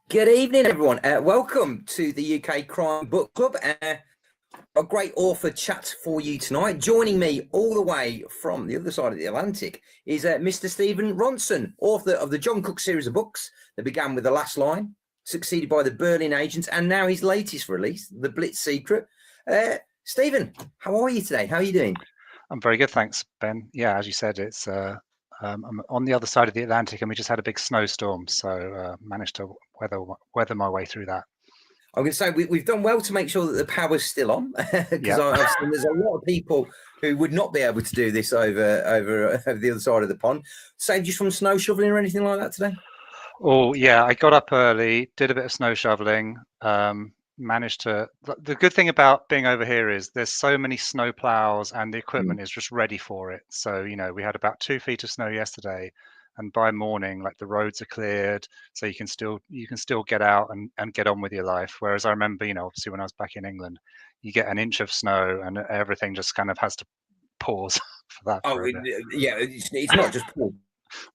Good evening, everyone. Welcome to the UK Crime Book Club. A great author chat for you tonight. Joining me all the way from the other side of the Atlantic is Mr. Stephen Ronson, author of the John Cook series of books that began with The Last Line, succeeded by The Berlin Agent, and now his latest release, The Blitz Secret. Stephen, how are you today? How are you doing? I'm very good, thanks, Ben. Yeah, as you said, I'm on the other side of the Atlantic, and we just had a big snowstorm, so managed to weather my way through that. I'm going to say we've done well to make sure that the power's still on, because Yeah. I've seen there's a lot of people who would not be able to do this over the other side of the pond. Saved you from snow shoveling or anything like that today? Oh, yeah. I got up early, did a bit of snow shoveling. Managed to. The good thing about being over here is there's so many snow plows, and the equipment is just ready for it. So we had about 2 feet of snow yesterday, and by morning, like the roads are cleared, so you can still get out and get on with your life. Whereas I remember, obviously when I was back in England, you get an inch of snow and everything just kind of has to pause for that Oh, for a bit. yeah, it's not just Paul.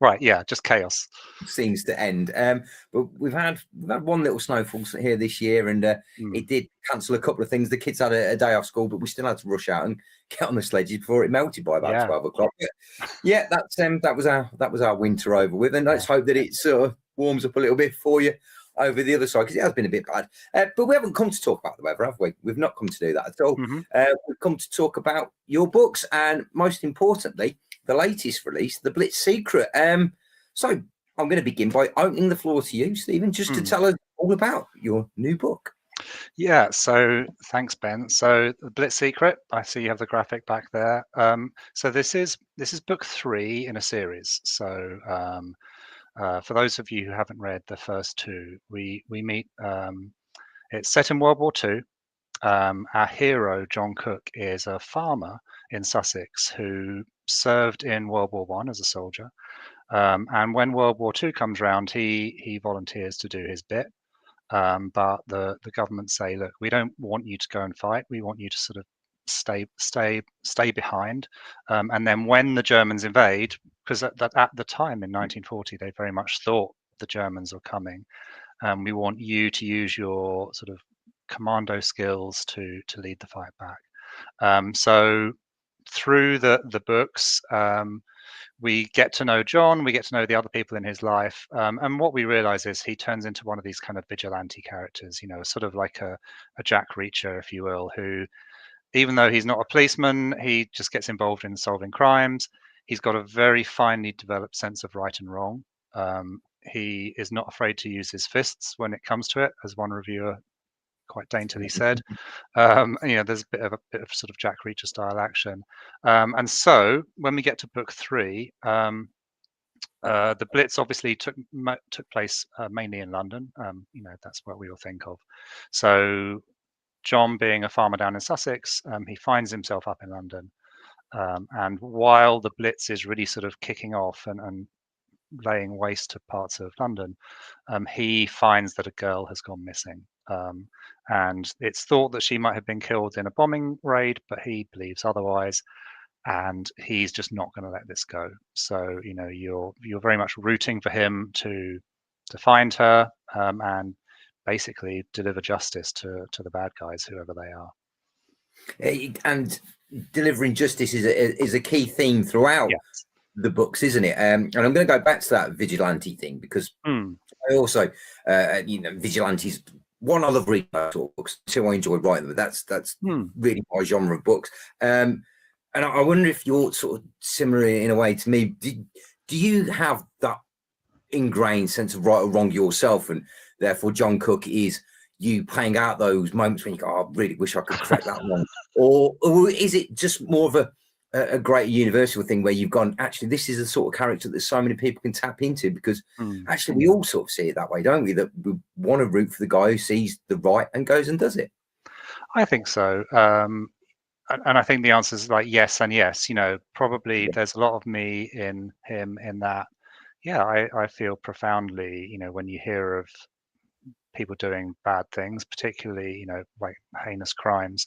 Right, yeah, just chaos. Seems to end. But we've had one little snowfall here this year, and it did cancel a couple of things. The kids had a day off school, but we still had to rush out and get on the sledges before it melted by about Yeah. 12 o'clock. Yeah, that was our winter over with, and let's hope that it sort of warms up a little bit for you over the other side, because it has been a bit bad. But we haven't come to talk about the weather, have we? We've not come to do that at all. We've come to talk about your books, and most importantly, the latest release, The Blitz Secret. So I'm going to begin by opening the floor to you, Stephen, just to tell us all about your new book. Yeah, so thanks, Ben. So The Blitz Secret, I see you have the graphic back there. So this is book 3 in a series. So for those of you who haven't read the first two, we meet. It's set in World War II. Our hero, John Cook, is a farmer in Sussex who served in World War I as a soldier. And when World War II comes around, he volunteers to do his bit. But the government say, look, we don't want you to go and fight. We want you to sort of stay behind. And then when the Germans invade, because at the time in 1940, they very much thought the Germans were coming. We want you to use your sort of commando skills to lead the fight back. So through the books, we get to know John, we get to know the other people in his life, and what we realize is he turns into one of these kind of vigilante characters, sort of like a Jack Reacher, if you will, who, even though he's not a policeman, he just gets involved in solving crimes. He's got a very finely developed sense of right and wrong. He is not afraid to use his fists when it comes to it, as one reviewer quite daintily said. There's a bit of sort of Jack Reacher style action. And so when we get to book 3, the Blitz obviously took place mainly in London. That's what we all think of. So John, being a farmer down in Sussex, he finds himself up in London. And while the Blitz is really sort of kicking off and laying waste to parts of London, he finds that a girl has gone missing. And it's thought that she might have been killed in a bombing raid, but he believes otherwise. And he's just not going to let this go. So you're very much rooting for him to find her and basically deliver justice to the bad guys, whoever they are. And delivering justice is a key theme throughout the books, isn't it? And I'm going to go back to that vigilante thing, because I also, vigilantes. One, I love reading books. Two, I enjoy writing them. But that's really my genre of books. And I wonder if you're sort of similar in a way to me. Do you have that ingrained sense of right or wrong yourself, and therefore John Cook is you playing out those moments when you go, oh, I really wish I could correct that one, or is it just more of a great universal thing where you've gone, actually, this is the sort of character that so many people can tap into, because actually we all sort of see it that way, don't we? That we want to root for the guy who sees the right and goes and does it. I think so. And I think the answer is like yes and yes. Probably there's a lot of me in him in that. Yeah, I feel profoundly, when you hear of people doing bad things, particularly, like heinous crimes.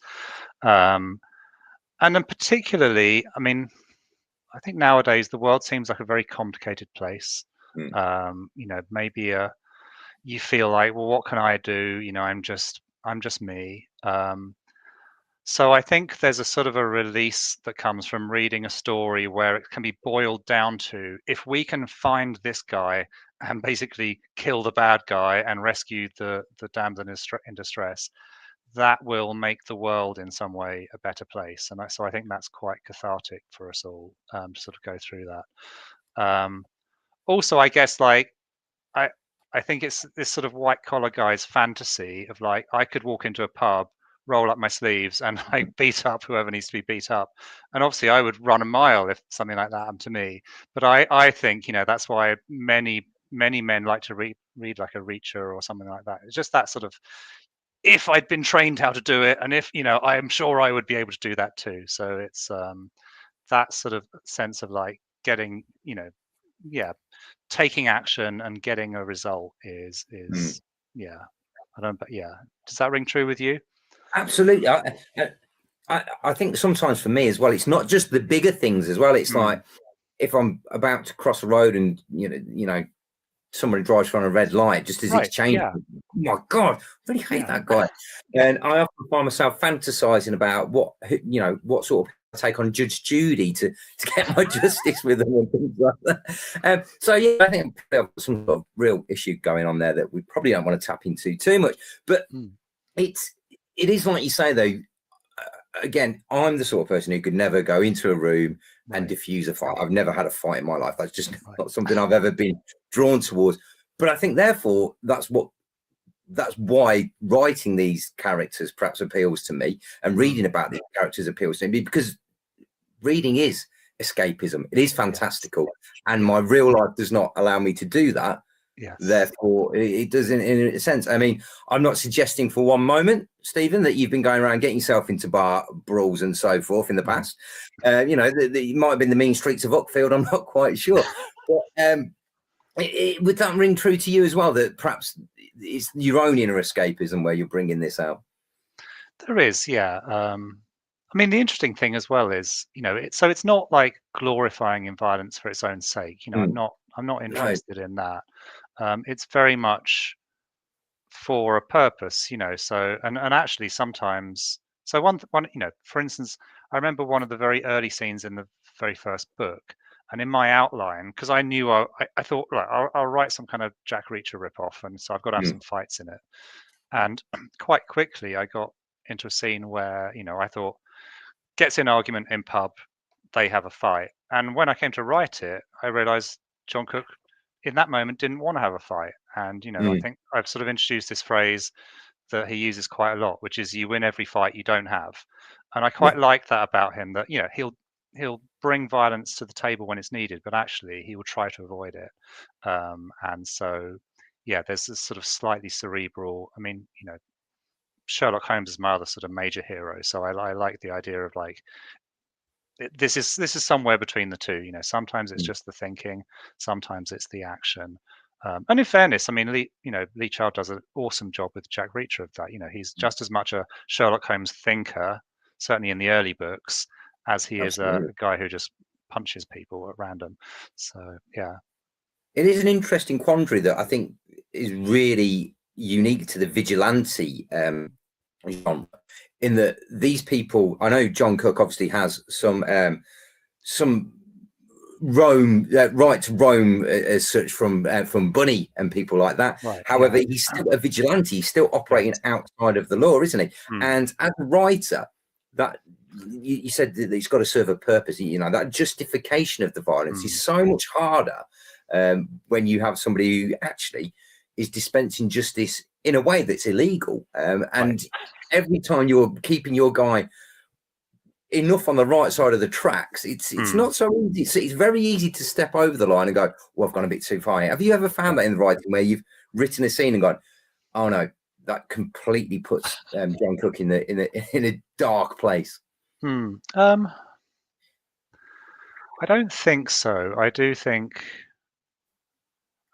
And then particularly, I mean, I think nowadays the world seems like a very complicated place. Maybe you feel like, well, what can I do? I'm just me. So I think there's a sort of a release that comes from reading a story where it can be boiled down to, if we can find this guy and basically kill the bad guy and rescue the damned and in distress, that will make the world in some way a better place. And so I think that's quite cathartic for us all, to sort of go through that. Also, I guess, like, I think it's this sort of white collar guy's fantasy of, like, I could walk into a pub, roll up my sleeves, and like beat up whoever needs to be beat up. And obviously, I would run a mile if something like that happened to me. But I think, that's why many men like to read like a Reacher or something like that. It's just that sort of, if I'd been trained how to do it, and if I am sure I would be able to do that too. So it's that sort of sense of, like, getting, yeah, taking action and getting a result is yeah. I don't, but yeah, does that ring true with you? Absolutely. I think sometimes for me as well, it's not just the bigger things as well. It's like, if I'm about to cross a road and somebody drives on a red light just as it's changing. Yeah. Oh my God, I really hate that guy. And I often find myself fantasizing about what sort of take on Judge Judy to get my justice with them and things like that. So yeah, I think there's some sort of real issue going on there that we probably don't want to tap into too much. But it is like you say, though. Again, I'm the sort of person who could never go into a room and diffuse a fight. I've never had a fight in my life. That's just not something I've ever been drawn towards. But I think, therefore, that's why writing these characters perhaps appeals to me, and reading about these characters appeals to me, because reading is escapism. It is fantastical, and my real life does not allow me to do that. Yes. Therefore, it does in a sense. I mean, I'm not suggesting for one moment, Stephen, that you've been going around getting yourself into bar brawls and so forth in the past. It might have been the mean streets of Uckfield. I'm not quite sure. But would that ring true to you as well, that perhaps it's your own inner escapism where you're bringing this out? There is, yeah. I mean, the interesting thing as well is, it's not like glorifying in violence for its own sake. I'm not interested in that. It's very much for a purpose, so, and actually sometimes, so one, for instance, I remember one of the very early scenes in the very first book, and in my outline, because I knew I thought, right, I'll write some kind of Jack Reacher ripoff, and so I've got to have some fights in it. And quite quickly I got into a scene where, I thought, gets in argument in pub, they have a fight. And when I came to write it, I realized John Cook in that moment didn't want to have a fight. And, I think I've sort of introduced this phrase that he uses quite a lot, which is, you win every fight you don't have. And I quite like that about him, that, he'll bring violence to the table when it's needed, but actually he will try to avoid it. And so, yeah, there's this sort of slightly cerebral, I mean, Sherlock Holmes is my other sort of major hero. So I like the idea of, like, this is somewhere between the two. Sometimes it's just the thinking, sometimes it's the action. And in fairness, I mean, Lee Child does an awesome job with Jack Reacher of that. He's just as much a Sherlock Holmes thinker, certainly in the early books, as he is a guy who just punches people at random. So yeah, it is an interesting quandary that I think is really unique to the vigilante genre, in that these people, I know John Cook obviously has some right to roam as such from Bunny and people like that. However, he's still a vigilante. He's still operating outside of the law, isn't he? And as a writer, that you said that he's got to serve a purpose. That justification of the violence is so much harder when you have somebody who actually is dispensing justice in a way that's illegal. And every time you're keeping your guy enough on the right side of the tracks, it's not so easy. It's very easy to step over the line and go, well, I've gone a bit too far. Have you ever found that in the writing where you've written a scene and gone, oh no, that completely puts John Cook in a dark place? I don't think so. I do think,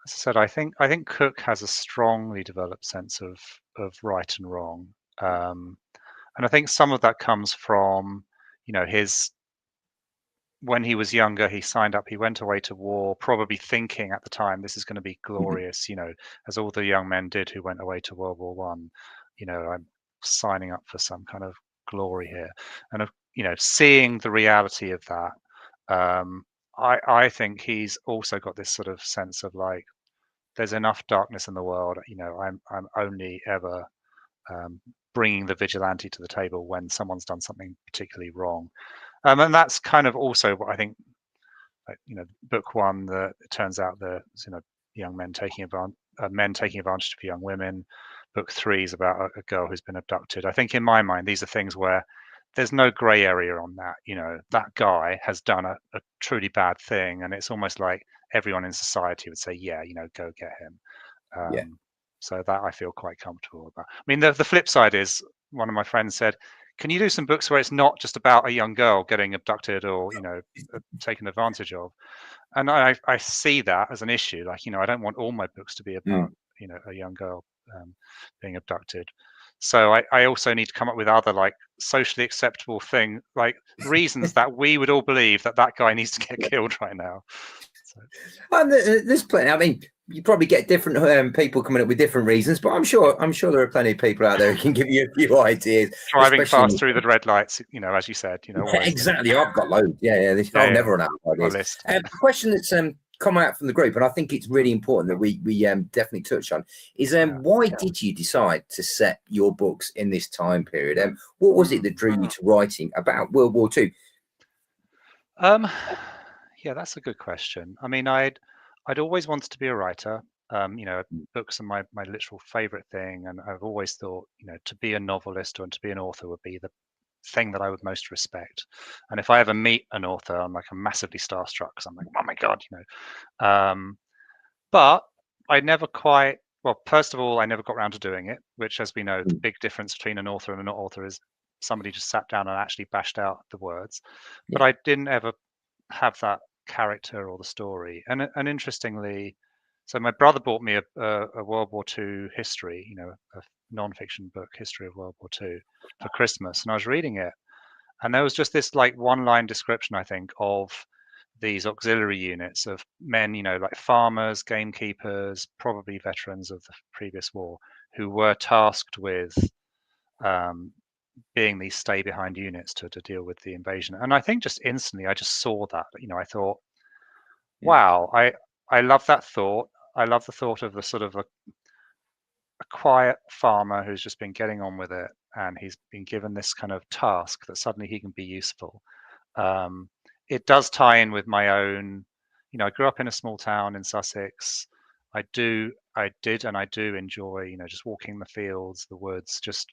as I said, I think Cook has a strongly developed sense of right and wrong, and I think some of that comes from, his when he was younger, he signed up, he went away to war, probably thinking at the time, this is going to be Mhm. glorious, as all the young men did who went away to World War One. I'm signing up for some kind of glory here. And, seeing the reality of that, I think he's also got this sort of sense of like, there's enough darkness in the world. I'm only ever bringing the vigilante to the table when someone's done something particularly wrong. And that's kind of also what I think, book one, that it turns out that young men taking advantage of young women. Book three is about a girl who's been abducted. I think in my mind, these are things where there's no gray area on that. That guy has done a truly bad thing, and it's almost like everyone in society would say, yeah, go get him. Yeah. So that I feel quite comfortable about. I mean, the flip side is, one of my friends said, can you do some books where it's not just about a young girl getting abducted or taken advantage of? And I see that as an issue. Like, I don't want all my books to be about a young girl being abducted. So I also need to come up with other like socially acceptable reasons that we would all believe that guy needs to get killed right now. So. And there's plenty. I mean, you probably get different people coming up with different reasons, but I'm sure there are plenty of people out there who can give you a few ideas. Driving fast through the red lights, as you said, exactly. I've got loads. Yeah. I'll never run out of ideas. List. A question that's come out from the group, and I think it's really important that we definitely touch on, is why did you decide to set your books in this time period? What was it that drew you to writing about World War II? Yeah, that's a good question. I mean, I'd always wanted to be a writer. Books are my literal favorite thing, and I've always thought, to be a novelist or to be an author would be the thing that I would most respect. And if I ever meet an author, I'm like, I'm massively starstruck because I'm like, oh my god, But I never quite. Well, first of all, I never got around to doing it, which, as we know, the big difference between an author and a not author is somebody just sat down and actually bashed out the words. But I didn't ever have that character or the story. And interestingly, so my brother bought me a World War II history, a non-fiction book, History of World War II, for Christmas, and I was reading it, and there was just this like one-line description, I think, of these auxiliary units of men, like farmers, gamekeepers, probably veterans of the previous war, who were tasked with being these stay behind units to deal with the invasion. And I think just instantly I just saw that, I thought, wow, I love that thought. I love the thought of the sort of a quiet farmer who's just been getting on with it, and he's been given this kind of task that suddenly he can be useful. It does tie in with my own, I grew up in a small town in Sussex. I did and I do enjoy, just walking the fields, the woods, just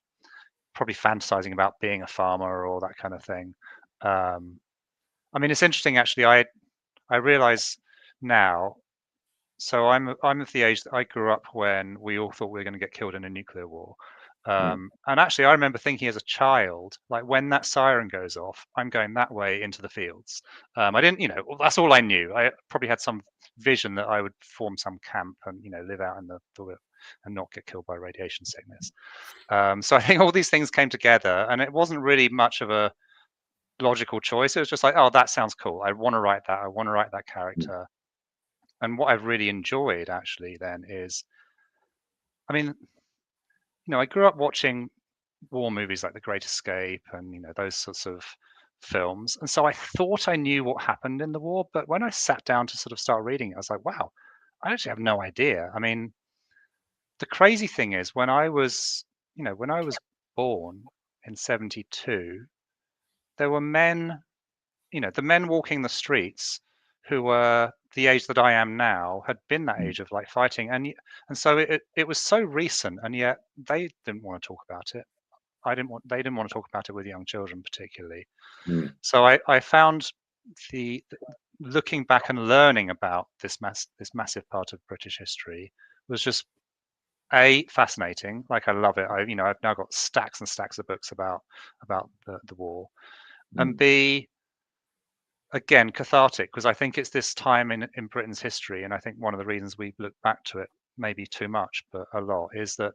probably fantasizing about being a farmer or that kind of thing. I mean, it's interesting actually. I realize now. So I'm of the age that I grew up when we all thought we were going to get killed in a nuclear war. And actually, I remember thinking as a child, like when that siren goes off, I'm going that way into the fields. I didn't, that's all I knew. I probably had some vision that I would form some camp and, live out in the and not get killed by radiation sickness. So I think all these things came together, and it wasn't really much of a logical choice. It was just like, oh, that sounds cool. I want to write that. I want to write that character. And what I've really enjoyed actually then is, I mean, I grew up watching war movies like The Great Escape and, those sorts of films. And so I thought I knew what happened in the war. But when I sat down to sort of start reading it, I was like, wow, I actually have no idea. I mean, the crazy thing is when I was born in 72, there were men, the men walking the streets who were the age that I am now had been that age of like fighting, and so it was so recent, and yet they didn't want to talk about it. They didn't want to talk about it with young children particularly. So I found the looking back and learning about this massive part of British history was just fascinating. Like I love it. I've now got stacks and stacks of books about the war, and B, again, cathartic, because I think it's this time in Britain's history, and I think one of the reasons we look back to it maybe too much, but a lot, is that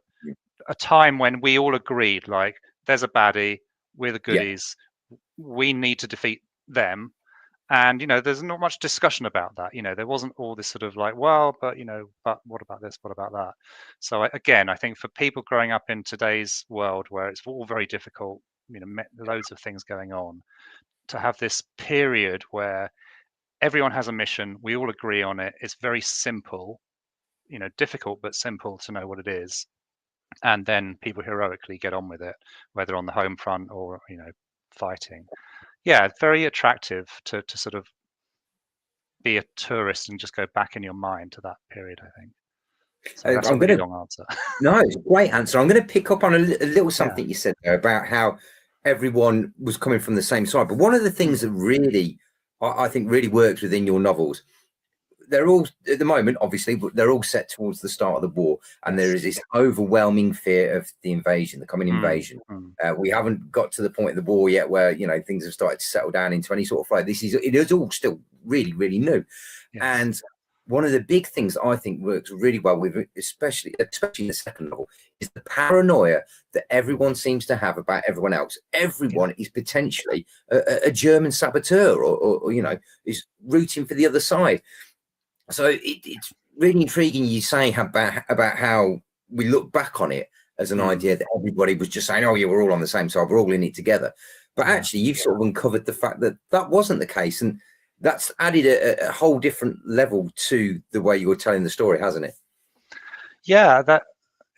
a time when we all agreed, like, there's a baddie, we're the goodies, we need to defeat them, And there's not much discussion about that. There wasn't all this sort of like, well, but but what about this, what about that? So again, I think for people growing up in today's world where it's all very difficult, loads of things going on, to have this period where everyone has a mission, we all agree on it, it's very simple, difficult but simple to know what it is, and then people heroically get on with it, whether on the home front or fighting. Yeah, very attractive to sort of be a tourist and just go back in your mind to that period, I think. So that's a really long answer. No, it's a great answer. I'm going to pick up on a little something you said there about how everyone was coming from the same side. But one of the things that really, I think, really works within your novels, they're all at the moment, obviously, but they're all set towards the start of the war, and there is this overwhelming fear of the invasion, the coming invasion. We haven't got to the point of the war yet where things have started to settle down into any sort of flow. It is all still really, really new, and one of the big things I think works really well with it, especially in the second novel, is the paranoia that everyone seems to have about everyone else. Everyone is potentially a German saboteur, or is rooting for the other side. So it's really intriguing you saying about how we look back on it as an idea that everybody was just saying, oh yeah, we're all on the same side, we're all in it together. But actually you've sort of uncovered the fact that that wasn't the case, and that's added a whole different level to the way you were telling the story, hasn't it? Yeah, that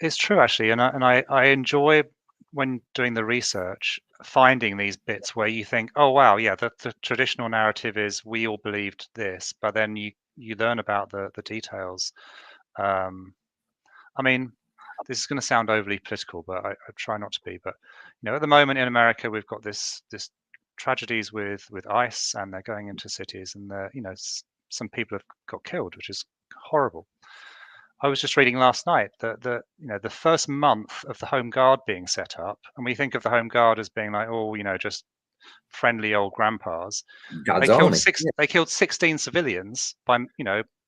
is true actually, and I enjoy, when doing the research, finding these bits where you think, oh wow, yeah, the traditional narrative is we all believed this, but then you learn about the details. I mean, this is going to sound overly political, but I try not to be. But at the moment in America, we've got this tragedies with ICE, and they're going into cities, and some people have got killed, which is horrible. I was just reading last night that the first month of the Home Guard being set up, and we think of the Home Guard as being like, oh, just friendly old grandpas. They killed 16 civilians by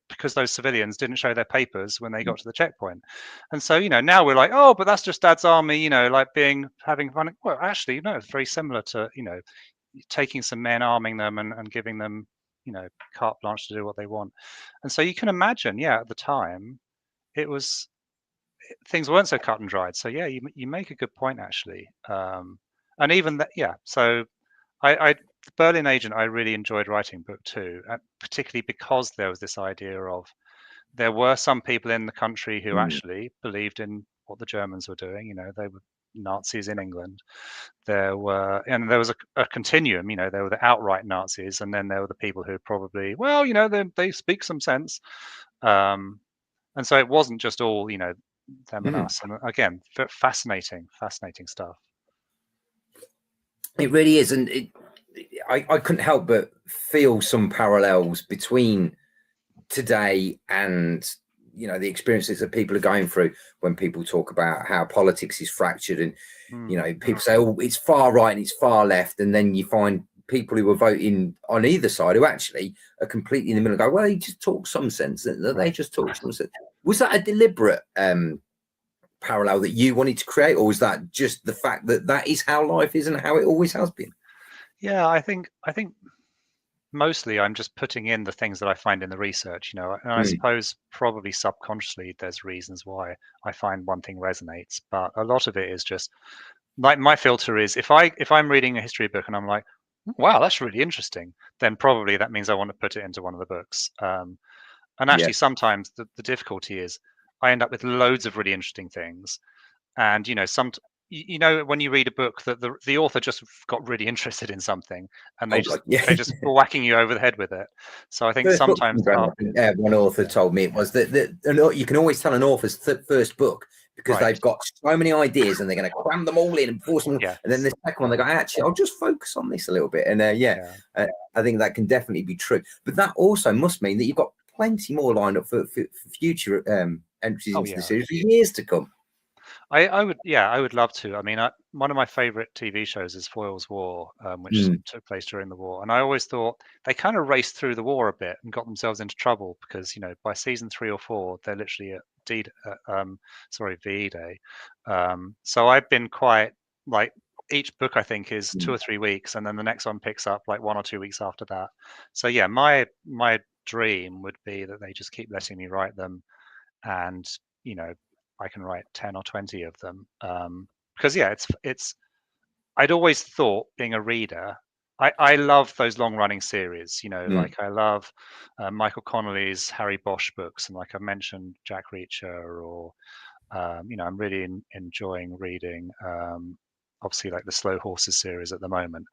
because those civilians didn't show their papers when they got to the checkpoint. And so now we're like, oh, but that's just Dad's army, like having fun. Well, actually, no, it's very similar to taking some men, arming them, and giving them carte blanche to do what they want. And so you can imagine, at the time, things weren't so cut and dried. So yeah, you make a good point actually. And even that, so I Berlin Agent, I really enjoyed writing book 2, particularly because there was this idea of there were some people in the country who actually believed in what the Germans were doing. They were Nazis in England. There was a continuum. There were the outright Nazis, and then there were the people who probably, well, they speak some sense. And so it wasn't just all them and us. And again, fascinating stuff. It really is, and I couldn't help but feel some parallels between today and the experiences that people are going through when people talk about how politics is fractured, and people say, oh, it's far right and it's far left, and then you find people who are voting on either side who actually are completely in the middle and go, well, he just talks some sense, they just talk some sense. Was that a deliberate parallel that you wanted to create, or was that just the fact that that is how life is and how it always has been? Yeah, I think mostly I'm just putting in the things that I find in the research, and I suppose probably subconsciously there's reasons why I find one thing resonates, but a lot of it is just like, my filter is, if I'm reading a history book and I'm like, wow, that's really interesting, then probably that means I want to put it into one of the books. And actually sometimes the difficulty is I end up with loads of really interesting things, and when you read a book that the author just got really interested in something, and they just whacking you over the head with it. So I think sometimes one author told me it was that you can always tell an author's first book because they've got so many ideas and they're going to cram them all in and force them. And then the second one, they go, actually, I'll just focus on this a little bit. And I think that can definitely be true. But that also must mean that you've got plenty more lined up for future entries into the series for years to come. I would love to. I mean, one of my favorite TV shows is Foyle's War, which took place during the war. And I always thought they kind of raced through the war a bit and got themselves into trouble because, by season 3 or 4, they're literally at VE Day. So I've been quite like each book I think is 2 or 3 weeks, and then the next one picks up like 1 or 2 weeks after that. So yeah, my dream would be that they just keep letting me write them, and I can write 10 or 20 of them, because yeah, it's I'd always thought, being a reader, I love those long running series, like I love Michael Connolly's Harry Bosch books, and like I mentioned, Jack Reacher, or I'm really enjoying reading obviously like the Slow Horses series at the moment.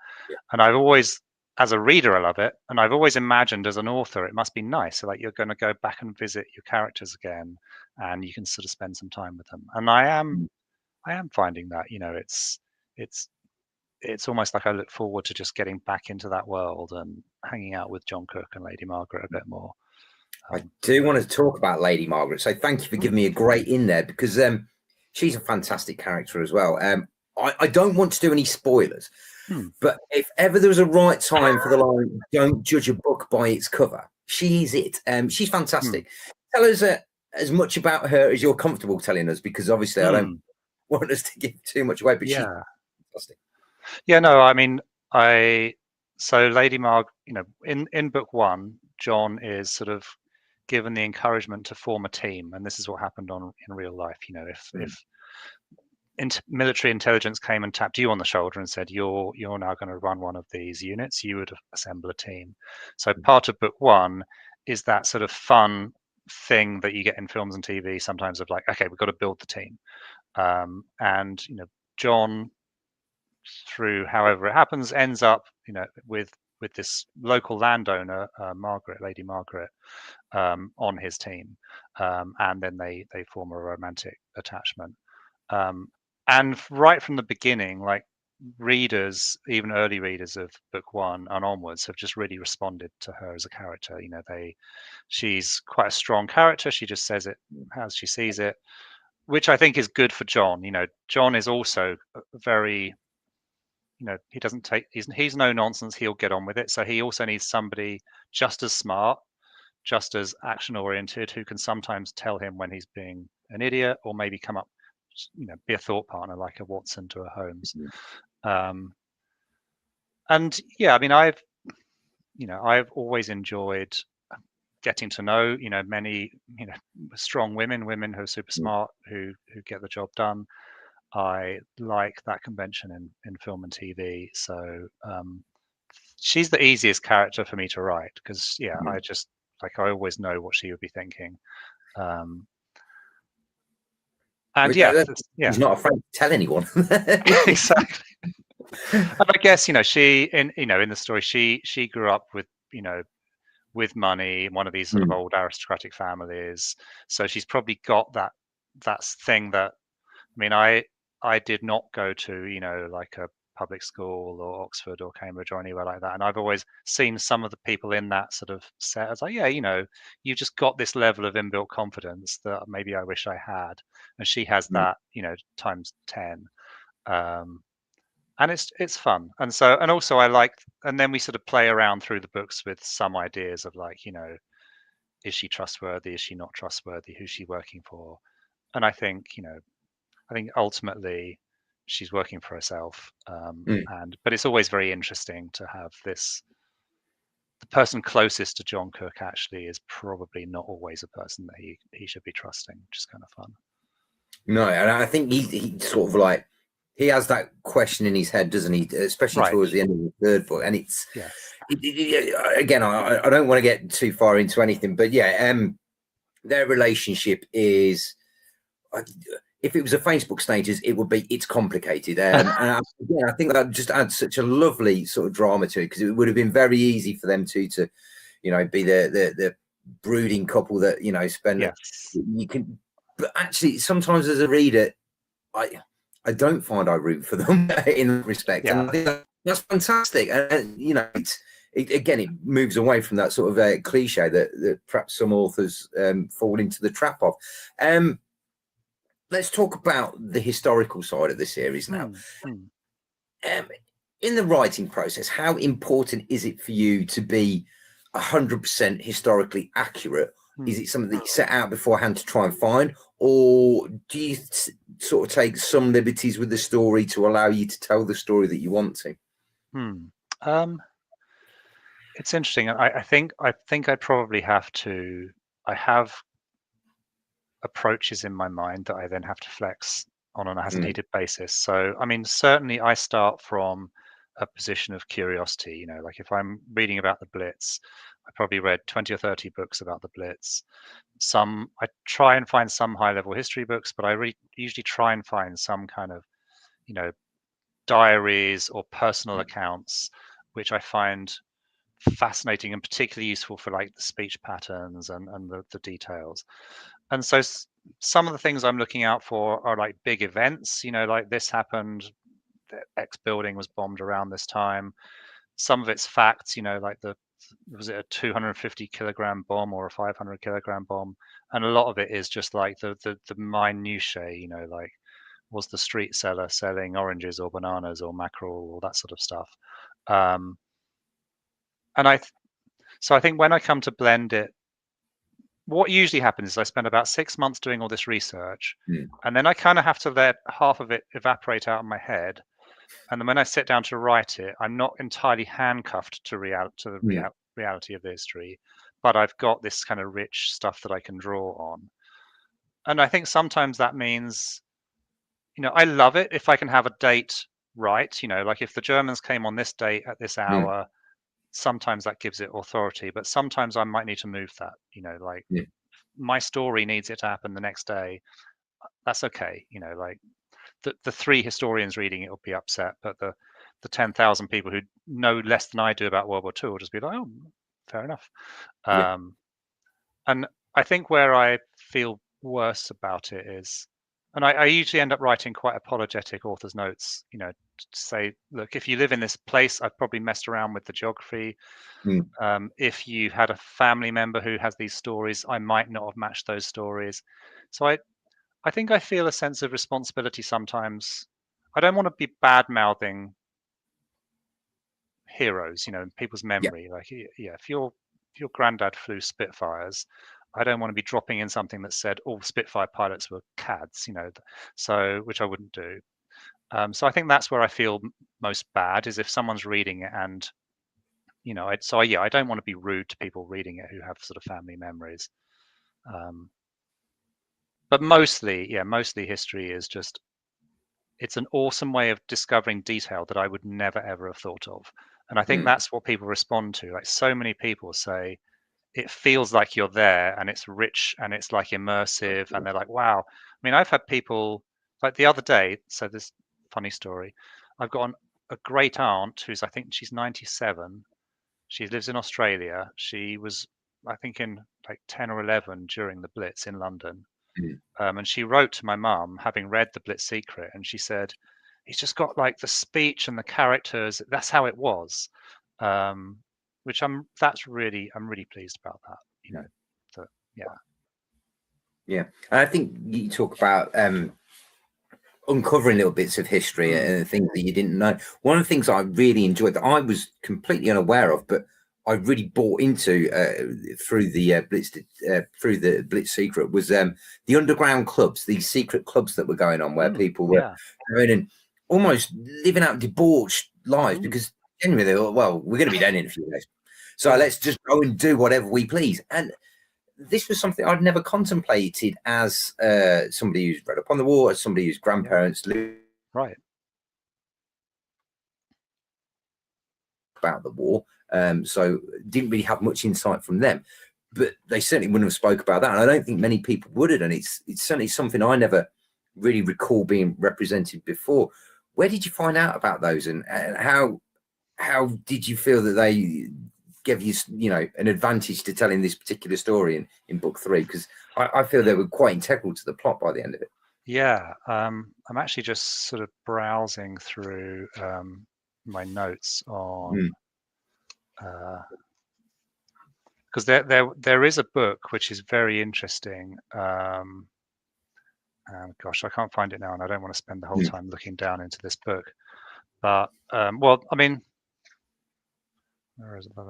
And I've always, as a reader, I love it, and I've always imagined as an author it must be nice, so like you're going to go back and visit your characters again, and you can sort of spend some time with them. And I am finding that it's almost like I look forward to just getting back into that world and hanging out with John Cook and Lady Margaret a bit more. I do want to talk about Lady Margaret, so thank you for giving me a great in there, because she's a fantastic character as well. I don't want to do any spoilers, but if ever there was a right time for the line, don't judge a book by its cover, she's it. She's fantastic. Tell us as much about her as you're comfortable telling us, because obviously I don't want us to give too much away, but she's fantastic. Yeah, no, I mean, so Lady Marg, in book 1, John is sort of given the encouragement to form a team, and this is what happened in real life. If military intelligence came and tapped you on the shoulder and said you're now going to run one of these units, you would assemble a team. So part of book 1 is that sort of fun thing that you get in films and TV sometimes, of like, okay, we've got to build the team, and John, through however it happens, ends up with this local landowner, Lady Margaret, on his team, and then they form a romantic attachment, and right from the beginning, like, readers, even early readers of book 1 and onwards, have just really responded to her as a character. She's quite a strong character. She just says it as she sees it, which I think is good for John. John is also very, he doesn't take, he's no nonsense, he'll get on with it. So he also needs somebody just as smart, just as action oriented, who can sometimes tell him when he's being an idiot, or maybe come up, be a thought partner, like a Watson to a Holmes. And yeah, I mean, I've always enjoyed getting to know, many, strong women who are super smart, who get the job done. I like that convention in film and TV. So she's the easiest character for me to write, because I just, like, I always know what she would be thinking. And he's not afraid to tell anyone. Exactly. And I guess she in the story, she grew up with with money in one of these sort of old aristocratic families, so she's probably got that thing that, I mean, I did not go to like a public school or Oxford or Cambridge or anywhere like that, and I've always seen some of the people in that sort of set as like, you've just got this level of inbuilt confidence that maybe I wish I had, and she has that times 10. And it's fun, and also I like, and then we sort of play around through the books with some ideas of like, is she trustworthy, is she not trustworthy, who's she working for? And I think ultimately she's working for herself, but it's always very interesting to have this, the person closest to John Cook actually is probably not always a person that he should be trusting, which is kind of fun. No, and I think he sort of like, he has that question in his head, doesn't he? Especially towards the end of the third book. And it's, again, I don't want to get too far into anything, but their relationship is, if it was a Facebook stages, it would be, it's complicated. And I think that just adds such a lovely sort of drama to it, because it would have been very easy for them to be the brooding couple that, spend, you can, but actually sometimes as a reader, I don't find I root for them in that respect. And I think that's fantastic. And, it moves away from that sort of cliche that perhaps some authors fall into the trap of. Let's talk about the historical side of the series now. In the writing process, how important is it for you to be 100% historically accurate? Is it something that you set out beforehand to try and find, or do you sort of take some liberties with the story to allow you to tell the story that you want to? It's interesting. I think I probably have to. I have approaches in my mind that I then have to flex on an as needed basis. So, I mean, certainly I start from a position of curiosity. You know, like if I'm reading about the Blitz, I probably read 20 or 30 books about the Blitz. I try and find some high level history books, but I usually try and find some kind of, you know, diaries or personal accounts, which I find fascinating and particularly useful for like the speech patterns and the details. And so some of the things I'm looking out for are like big events, you know, like this happened, the X building was bombed around this time. Some of it's facts, you know, like was it a 250 kilogram bomb or a 500 kilogram bomb? And a lot of it is just like the minutiae, you know, like was the street seller selling oranges or bananas or mackerel or that sort of stuff. And so I think when I come to blend it, what usually happens is I spend about 6 months doing all this research, and then I kind of have to let half of it evaporate out of my head. And then when I sit down to write it, I'm not entirely handcuffed to the reality of the history, but I've got this kind of rich stuff that I can draw on. And I think sometimes that means, you know, I love it if I can have a date right, you know, like if the Germans came on this date at this hour, sometimes that gives it authority, but sometimes I might need to move that, you know, like my story needs it to happen the next day. That's okay. You know, like the 3 historians reading it will be upset, but the 10,000 people who know less than I do about World War II will just be like, oh, fair enough. And I think where I feel worse about it is, and I usually end up writing quite apologetic author's notes, you know, to say, look, if you live in this place, I've probably messed around with the geography. If you had a family member who has these stories, I might not have matched those stories. So I think I feel a sense of responsibility sometimes. I don't want to be bad mouthing heroes, you know, in people's memory. Like, yeah, if your granddad flew Spitfires, I don't want to be dropping in something that said all Spitfire pilots were cads, you know, so which I wouldn't do. So I think that's where I feel most bad is if someone's reading it and, you know, I don't want to be rude to people reading it who have sort of family memories. But mostly history is just, it's an awesome way of discovering detail that I would never ever have thought of. And I think that's what people respond to. Like so many people say, it feels like you're there and it's rich and it's like immersive. And they're like, wow. I mean, I've had people like the other day. So this funny story, I've got a great aunt who's, I think she's 97. She lives in Australia. She was, I think, in like 10 or 11 during the Blitz in London. And she wrote to my mum, having read The Blitz Secret, and she said, he's just got like the speech and the characters. That's how it was. Which I'm really pleased about that, you know. So, yeah. And I think you talk about uncovering little bits of history and things that you didn't know. One of the things I really enjoyed that I was completely unaware of, but I really bought into through the Blitz Secret was the underground clubs, these secret clubs that were going on where people were going and almost living out debauched lives because genuinely they thought, well, we're going to be down in a few days, so let's just go and do whatever we please. And this was something I'd never contemplated as somebody who's read up on the war, as somebody whose grandparents lived about the war. So didn't really have much insight from them, but they certainly wouldn't have spoke about that. And I don't think many people would have. And it's certainly something I never really recall being represented before. Where did you find out about those, and how did you feel that they gave you, you know, an advantage to telling this particular story in book 3? Because I feel they were quite integral to the plot by the end of it. Yeah, I'm actually just sort of browsing through my notes on because there is a book which is very interesting. And gosh, I can't find it now, and I don't want to spend the whole time looking down into this book. But well, I mean, where is it? I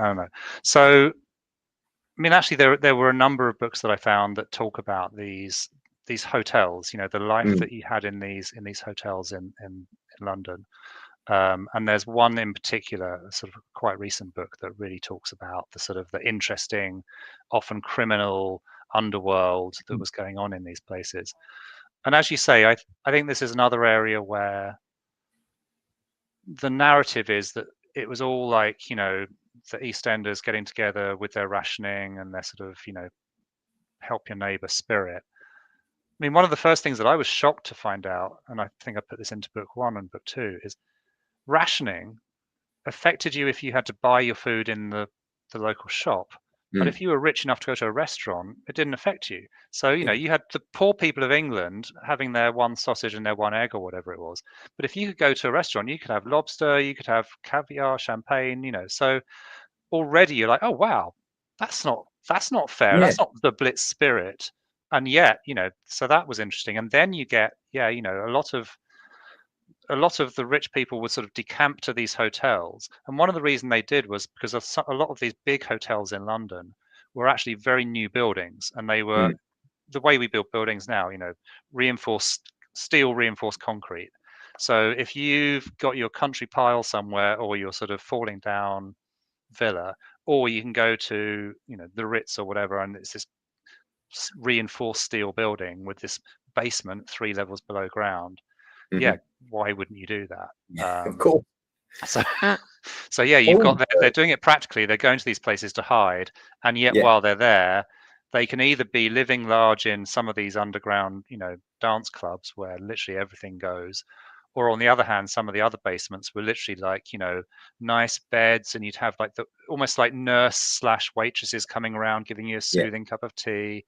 don't know. So, I mean, actually, there were a number of books that I found that talk about these these hotels, the life that you had in these hotels in London. And there's one in particular, a sort of quite recent book that really talks about the sort of the interesting, often criminal underworld that was going on in these places. And as you say, I think this is another area where the narrative is that it was all like, the EastEnders getting together with their rationing and their sort of, help your neighbor spirit. I mean, one of the first things that I was shocked to find out, and I think I put this into book 1 and book 2, is rationing affected you if you had to buy your food in the local shop. But if you were rich enough to go to a restaurant, it didn't affect you. So, you had the poor people of England having their one sausage and their one egg or whatever it was. But if you could go to a restaurant, you could have lobster, you could have caviar, champagne, so already you're like, oh, wow, that's not fair. Yeah. That's not the Blitz spirit. And yet, so that was interesting. And then you get, a lot of the rich people would sort of decamp to these hotels. And one of the reasons they did was because a lot of these big hotels in London were actually very new buildings. And they were the way we build buildings now, reinforced steel, reinforced concrete. So if you've got your country pile somewhere or your sort of falling down villa, or you can go to, the Ritz or whatever, and it's this reinforced steel building with this basement 3 levels below ground. Yeah, why wouldn't you do that? Of course. So yeah, you've got they're doing it practically. They're going to these places to hide, and yet while they're there, they can either be living large in some of these underground, dance clubs where literally everything goes, or on the other hand, some of the other basements were literally like, nice beds, and you'd have like the almost like nurse/waitresses coming around giving you a soothing cup of tea.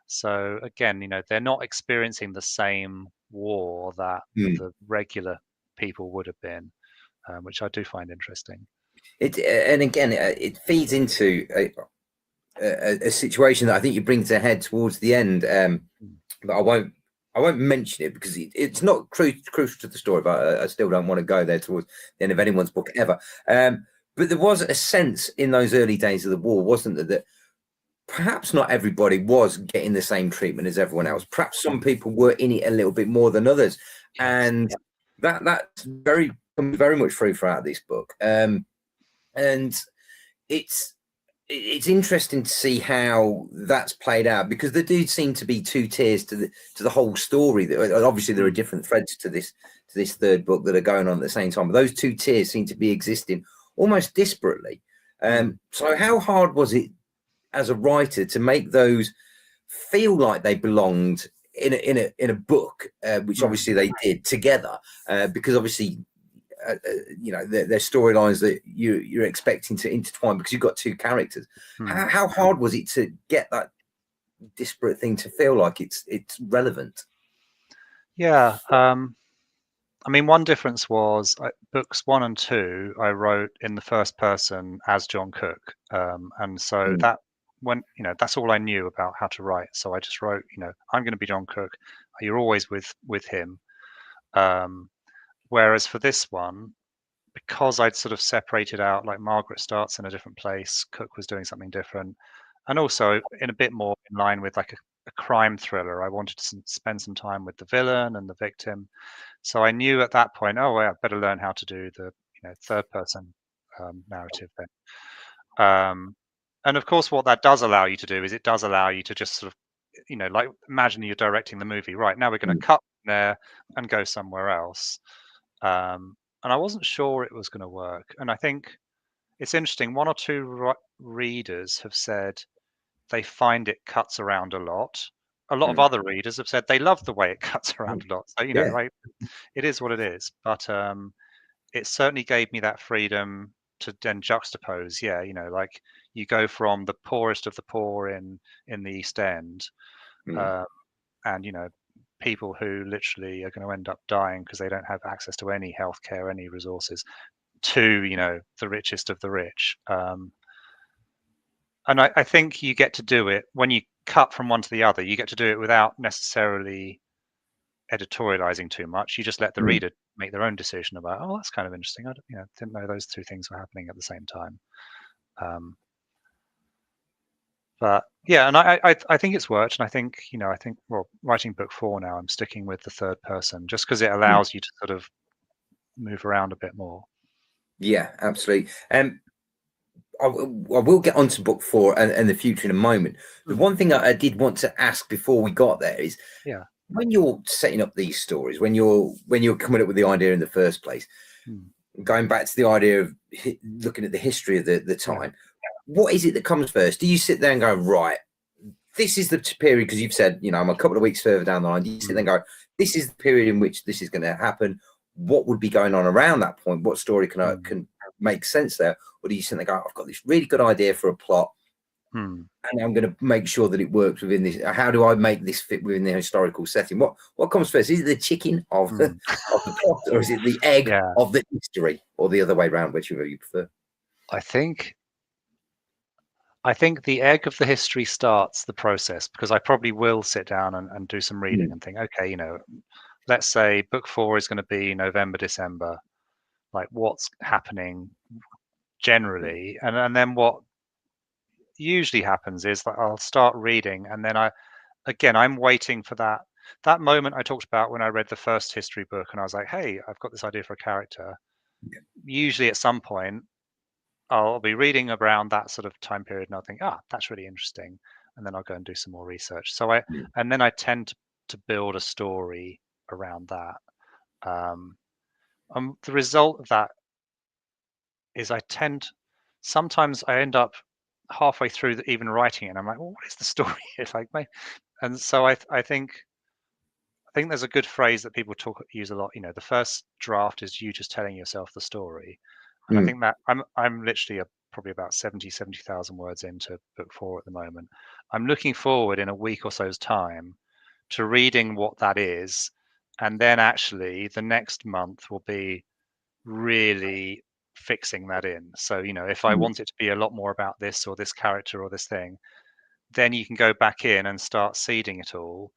So again, they're not experiencing the same war that the regular people would have been, which I do find interesting. And again, it feeds into a situation that I think you bring to a head towards the end. But I won't mention it because it's not crucial to the story. But I still don't want to go there towards the end of anyone's book ever. But there was a sense in those early days of the war, wasn't there, that perhaps not everybody was getting the same treatment as everyone else. Perhaps some people were in it a little bit more than others, and that's very much through throughout this book. And it's interesting to see how that's played out, because there do seem to be two tiers to the whole story. Obviously there are different threads to this third book that are going on at the same time, but those two tiers seem to be existing almost disparately. So how hard was it as a writer to make those feel like they belonged in a book, which obviously they did together, because obviously they're storylines that you're expecting to intertwine because you've got two characters. How hard was it to get that disparate thing to feel like it's relevant? Yeah, I mean, one difference was books 1 and 2 I wrote in the first person as John Cook, and so that when that's all I knew about how to write. So I just wrote, I'm going to be John Cook. You're always with him. Whereas for this one, because I'd sort of separated out, like Margaret starts in a different place, Cook was doing something different, and also in a bit more in line with like a crime thriller, I wanted to spend some time with the villain and the victim. So I knew at that point, oh, well, I better learn how to do the third person narrative then. And of course, what that does allow you to do is it does allow you to just sort of, like imagine you're directing the movie. Right, now we're going to cut there and go somewhere else. And I wasn't sure it was going to work. And I think it's interesting. 1 or 2 readers have said they find it cuts around a lot. A lot of other readers have said they love the way it cuts around a lot. So, like, it is what it is. But it certainly gave me that freedom to then juxtapose. Yeah, like you go from the poorest of the poor in the East End, and people who literally are going to end up dying because they don't have access to any healthcare, any resources, to the richest of the rich. And I think you get to do it when you cut from one to the other. You get to do it without necessarily editorializing too much. You just let the reader make their own decision about, oh, that's kind of interesting. I didn't know those two things were happening at the same time. But yeah, and I think it's worked, and I think well, writing book 4 now, I'm sticking with the third person just because it allows you to sort of move around a bit more. Yeah, absolutely. I will get onto book 4 and the future in a moment. The one thing I did want to ask before we got there is, when you're setting up these stories, when you're coming up with the idea in the first place, going back to the idea of looking at the history of the time, what is it that comes first? Do you sit there and go, right, this is the period, because you've said, I'm a couple of weeks further down the line, do you sit there and go, this is the period in which this is going to happen? What would be going on around that point? What story can make sense there? Or do you sit there and go, I've got this really good idea for a plot, and I'm going to make sure that it works within this. How do I make this fit within the historical setting? What comes first? Is it the chicken of the plot, or is it the egg of the history, or the other way around, whichever you prefer? I think the egg of the history starts the process, because I probably will sit down and do some reading and think, okay, let's say book 4 is going to be November, December, like what's happening generally, and then what usually happens is that I'll start reading, and then I'm waiting for that moment I talked about when I read the first history book and I was like, hey, I've got this idea for a character. Usually at some point I'll be reading around that sort of time period and I'll think, that's really interesting, and then I'll go and do some more research. So and then I tend to build a story around that. The result of that is sometimes I end up halfway through even writing it and I'm like, well, what is the story? It's like, and so I think there's a good phrase that people use a lot. The first draft is you just telling yourself the story, and I think that I'm literally probably about 70,000 words into book 4 at the moment. I'm looking forward in a week or so's time to reading what that is, and then actually the next month will be really fixing that in. So if I want it to be a lot more about this or this character or this thing, then you can go back in and start seeding it all.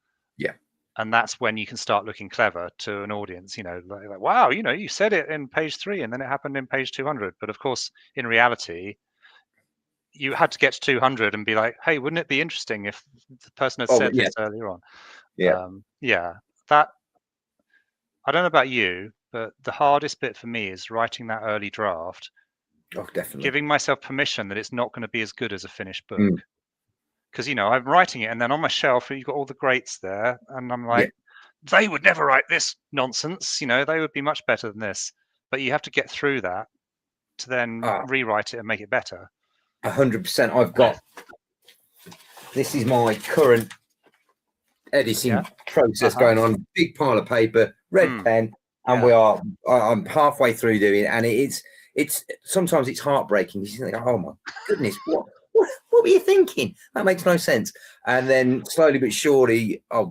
And that's when you can start looking clever to an audience, like, wow, you said it in page 3 and then it happened in page 200. But of course, in reality, you had to get to 200 and be like, hey, wouldn't it be interesting if the person had said this earlier on? That, I don't know about you, but the hardest bit for me is writing that early draft. Definitely. Giving myself permission that it's not going to be as good as a finished book. Because, I'm writing it and then on my shelf, you've got all the greats there. And I'm like, they would never write this nonsense. They would be much better than this. But you have to get through that to then rewrite it and make it better. 100%. I've got, this is my current editing process going on. Big pile of paper, red pen, and I'm halfway through doing it. And it's sometimes it's heartbreaking. You think, oh my goodness, what were you thinking? That makes no sense. And then slowly but surely, I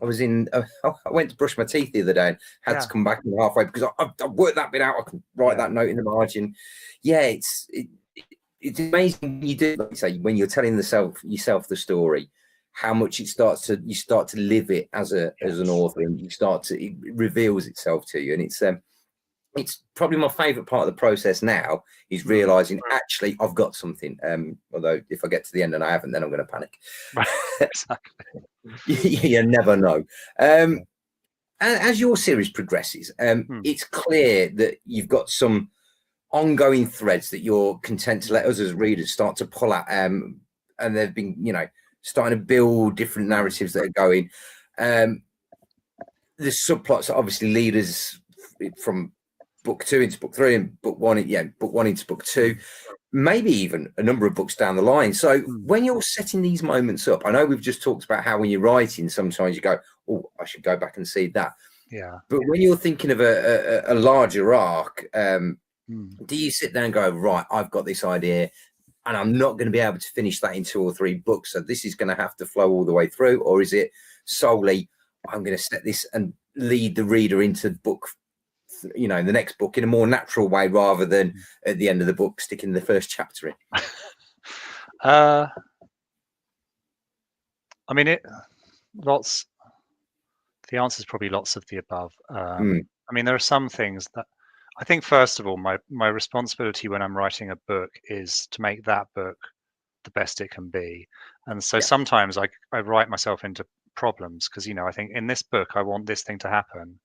went to brush my teeth the other day and had to come back halfway because I worked that bit out. I can write that note in the margin. It's amazing when you do, like you say, when you're telling yourself the story, how much you start to live it as an author, and it reveals itself to you. And it's probably my favorite part of the process now is realizing actually I've got something. Although if I get to the end and I haven't, then I'm going to panic. Exactly. You never know. As your series progresses, it's clear that you've got some ongoing threads that you're content to let us as readers start to pull at, and they've been, starting to build different narratives that are going. The subplots obviously lead us from book 2 into book 3 and book 1 into book 2, maybe even a number of books down the line. So when you're setting these moments up, I know we've just talked about how when you're writing, sometimes you go, oh, I should go back and see that. But when you're thinking of a larger arc, do you sit there and go, right, I've got this idea and I'm not going to be able to finish that in 2 or 3 books, so this is going to have to flow all the way through? Or is it solely, I'm going to set this and lead the reader into book, the next book in a more natural way, rather than at the end of the book sticking the first chapter in? I mean, the answer is probably lots of the above. I mean, there are some things that I think, first of all, my responsibility when I'm writing a book is to make that book the best it can be. And so sometimes I write myself into problems because, you know, I think in this book I want this thing to happen,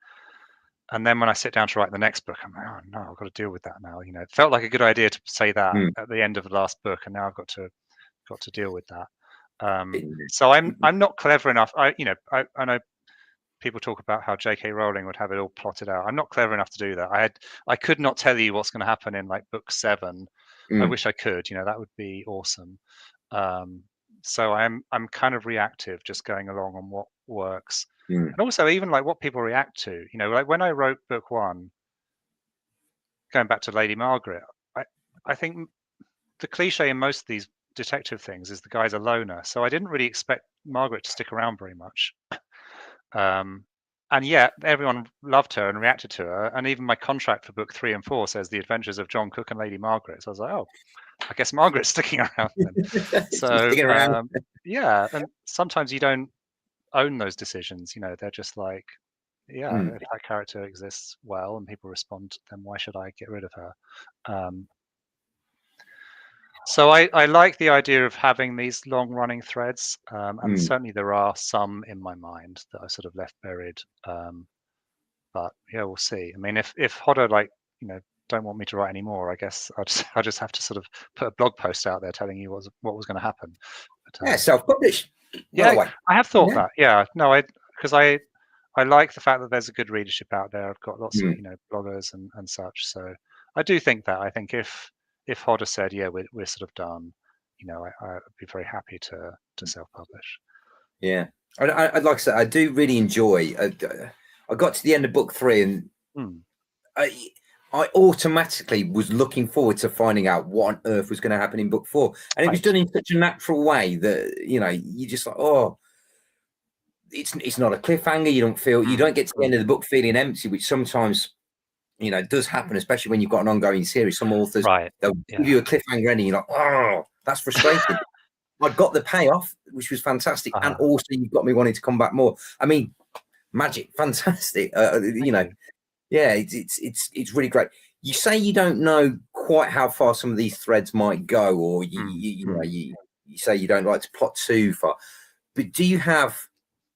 and then when I sit down to write the next book, I'm like, oh no, I've got to deal with that now. You know, it felt like a good idea to say that at the end of the last book, and now I've got to deal with that. So I'm not clever enough. I know people talk about how J.K. Rowling would have it all plotted out. I'm not clever enough to do that. I could not tell you what's going to happen in like book 7. I wish I could. You know, that would be awesome. So I'm kind of reactive, just going along on what works, and also even like what people react to. You know, like when I wrote book 1, going back to Lady Margaret, I think the cliche in most of these detective things is the guy's a loner. So I didn't really expect Margaret to stick around very much. And yet everyone loved her and reacted to her. And even my contract for book 3 and 4 says the adventures of John Cook and Lady Margaret. So I was like, oh, I guess Margaret's sticking around then. So yeah, and sometimes you don't own those decisions. You know, they're just like, yeah, if that character exists well and people respond, then why should I get rid of her? So I like the idea of having these long running threads, and certainly there are some in my mind that I sort of left buried. But yeah, we'll see. I mean, if Hodder, like, you know, don't want me to write anymore, I guess I just have to sort of put a blog post out there telling you what was going to happen. But, self-published. Yeah, I have thought that. Yeah, no, because I like the fact that there's a good readership out there. I've got lots of, you know, bloggers and such. So I do think that. I think if Hodder said, yeah, we're sort of done, you know, I'd be very happy to self-publish. Yeah, I'd like to say I do really enjoy. I got to the end of book 3 and I automatically was looking forward to finding out what on earth was going to happen in book 4, and it was done in such a natural way that, you know, you just like, oh, it's not a cliffhanger. You don't get to the end of the book feeling empty, which sometimes, you know, does happen, especially when you've got an ongoing series. Some authors, they'll give you a cliffhanger ending, you're like, oh, that's frustrating. I got the payoff, which was fantastic, and also you've got me wanting to come back more. I mean, magic, fantastic. You know, yeah, it's really great. You say you don't know quite how far some of these threads might go, or you say you don't like to plot too far. But do you have,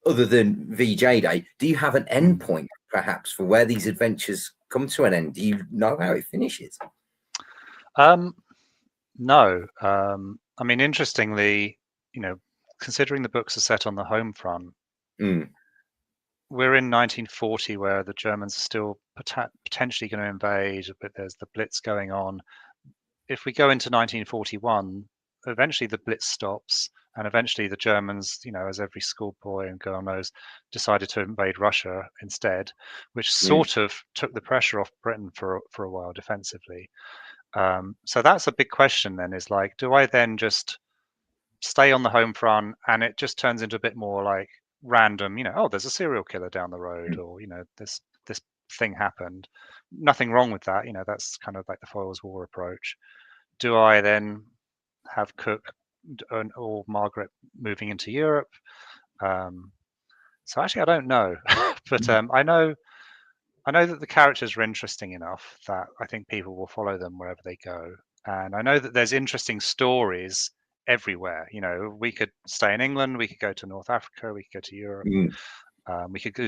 other than VJ Day, do you have an end point perhaps for where these adventures come to an end? Do you know how it finishes? No. I mean, interestingly, you know, considering the books are set on the home front, we're in 1940, where the Germans are still potentially going to invade, but there's the Blitz going on. If we go into 1941, eventually the Blitz stops, and eventually the Germans, you know, as every schoolboy and girl knows, decided to invade Russia instead, which sort of took the pressure off Britain for a while defensively. So that's a big question then, is like, do I then just stay on the home front and it just turns into a bit more like random, you know, oh, there's a serial killer down the road, or, you know, this thing happened. Nothing wrong with that, you know, that's kind of like the Foyle's War approach. Do I then have Cook or Margaret moving into Europe? So actually I don't know. But I know that the characters are interesting enough that I think people will follow them wherever they go. And I know that there's interesting stories everywhere. You know, we could stay in England, we could go to North Africa, we could go to Europe, we could go.